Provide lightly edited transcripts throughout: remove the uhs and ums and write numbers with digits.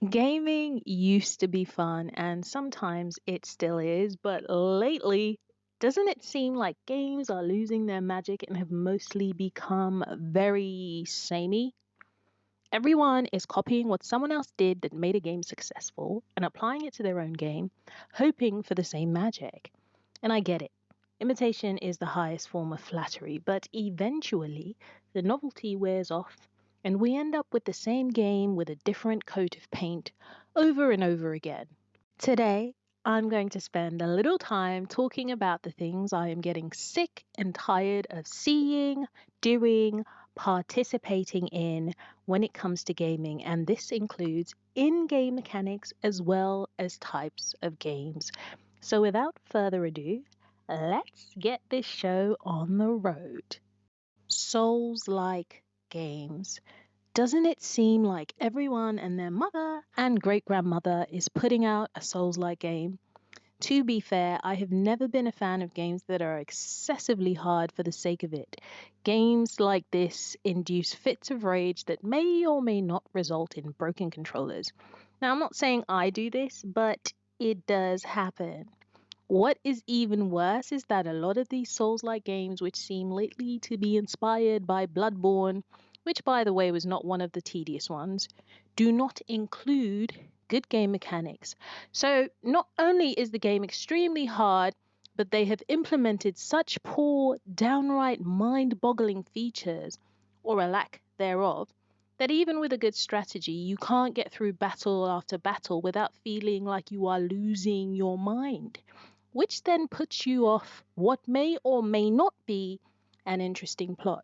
Gaming used to be fun, and sometimes it still is, but lately, doesn't it seem like games are losing their magic and have mostly become very samey? Everyone is copying what someone else did that made a game successful and applying it to their own game, hoping for the same magic. And I get it. Imitation is the highest form of flattery, but eventually the novelty wears off and we end up with the same game with a different coat of paint over and over again. Today, I'm going to spend a little time talking about the things I am getting sick and tired of seeing, doing, participating in when it comes to gaming, and this includes in game mechanics as well as types of games. So, without further ado, let's get this show on the road. Souls like games. Doesn't it seem like everyone and their mother and great grandmother is putting out a Souls like game? To be fair, I have never been a fan of games that are excessively hard for the sake of it. Games like this induce fits of rage that may or may not result in broken controllers. Now, I'm not saying I do this, but it does happen. What is even worse is that a lot of these Souls like games, which seem lately to be inspired by Bloodborne, which by the way was not one of the tedious ones, do not include good game mechanics. So not only is the game extremely hard, but they have implemented such poor, downright mind boggling features, or a lack thereof, that even with a good strategy, you can't get through battle after battle without feeling like you are losing your mind, which then puts you off what may or may not be an interesting plot.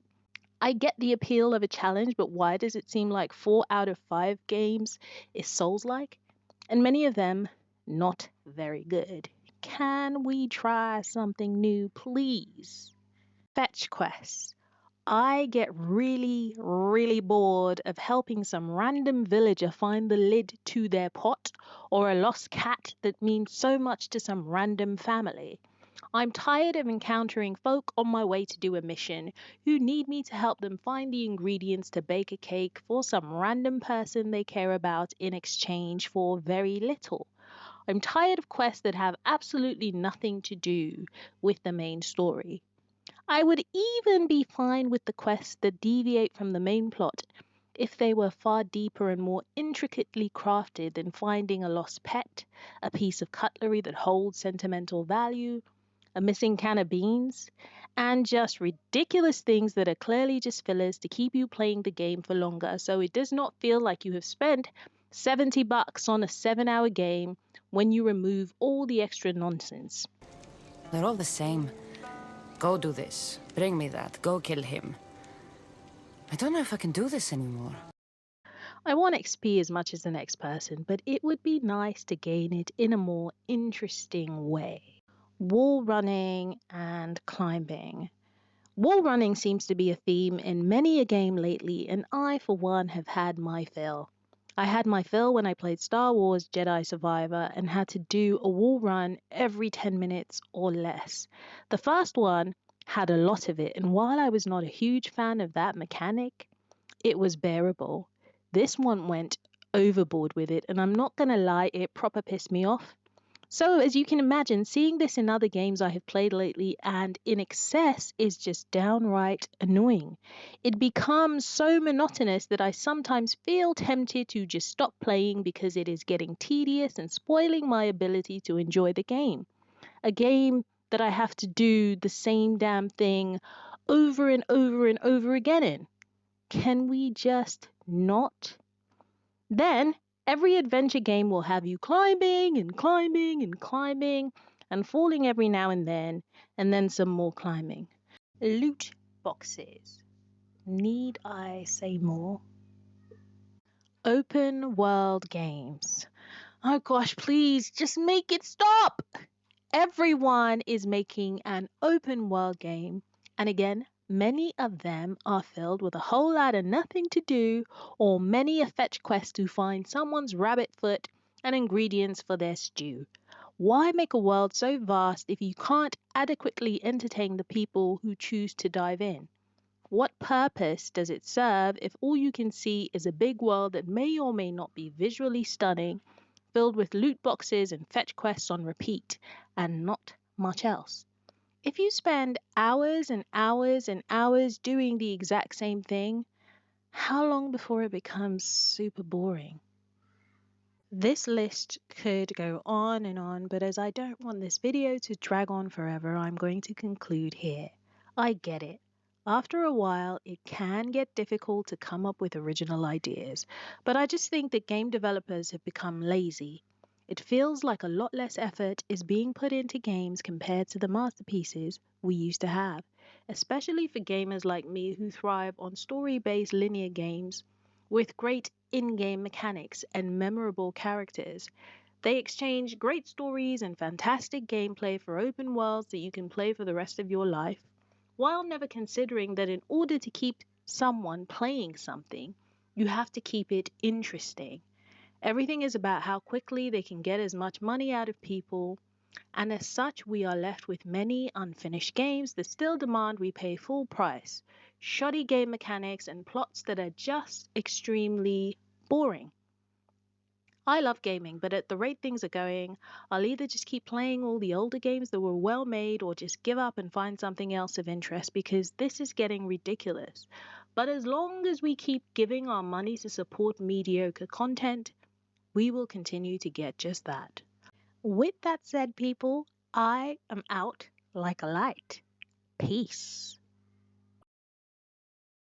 I get the appeal of a challenge, but why does it seem like 4 out of 5 games is Souls like? And many of them not very good. Can we try something new, please? Fetch quests. I get really, really bored of helping some random villager find the lid to their pot or a lost cat that means so much to some random family. I'm tired of encountering folk on my way to do a mission who need me to help them find the ingredients to bake a cake for some random person they care about in exchange for very little. I'm tired of quests that have absolutely nothing to do with the main story. I would even be fine with the quests that deviate from the main plot if they were far deeper and more intricately crafted than finding a lost pet, a piece of cutlery that holds sentimental value, a missing can of beans, and just ridiculous things that are clearly just fillers to keep you playing the game for longer so it does not feel like you have spent $70 on a 7 hour game when you remove all the extra nonsense. They're all the same. Go do this. Bring me that. Go kill him. I don't know if I can do this anymore. I want XP as much as the next person, but it would be nice to gain it in a more interesting way. Wall running and climbing. Wall running seems to be a theme in many a game lately, and I, for one, have had my fill. I had my fill when I played Star Wars Jedi Survivor and had to do a wall run every 10 minutes or less. The first one had a lot of it, and while I was not a huge fan of that mechanic, it was bearable. This one went overboard with it, and I'm not gonna lie, it proper pissed me off. So, as you can imagine, seeing this in other games I have played lately and in excess is just downright annoying. It becomes so monotonous that I sometimes feel tempted to just stop playing because it is getting tedious and spoiling my ability to enjoy the game. A game that I have to do the same damn thing over and over and over again in. Can we just not? Then every adventure game will have you climbing and climbing and climbing and falling every now and then some more climbing. Loot boxes. Need I say more? Open world games. Oh gosh, please just make it stop. Everyone is making an open world game, and again, many of them are filled with a whole lot of nothing to do or many a fetch quest to find someone's rabbit foot and ingredients for their stew. Why make a world so vast if you can't adequately entertain the people who choose to dive in? What purpose does it serve if all you can see is a big world that may or may not be visually stunning, filled with loot boxes and fetch quests on repeat, and not much else? If you spend hours and hours and hours doing the exact same thing, how long before it becomes super boring? This list could go on, but as I don't want this video to drag on forever, I'm going to conclude here. I get it. After a while, it can get difficult to come up with original ideas, but I just think that game developers have become lazy. It feels like a lot less effort is being put into games compared to the masterpieces we used to have, especially for gamers like me who thrive on story based linear games with great in game mechanics and memorable characters. They exchange great stories and fantastic gameplay for open worlds that you can play for the rest of your life, while never considering that in order to keep someone playing something, you have to keep it interesting. Everything is about how quickly they can get as much money out of people, and as such, we are left with many unfinished games that still demand we pay full price, shoddy game mechanics, and plots that are just extremely boring. I love gaming, but at the rate things are going, I'll either just keep playing all the older games that were well made or just give up and find something else of interest because this is getting ridiculous. But as long as we keep giving our money to support mediocre content, we will continue to get just that. With that said, people, I am out like a light. Peace.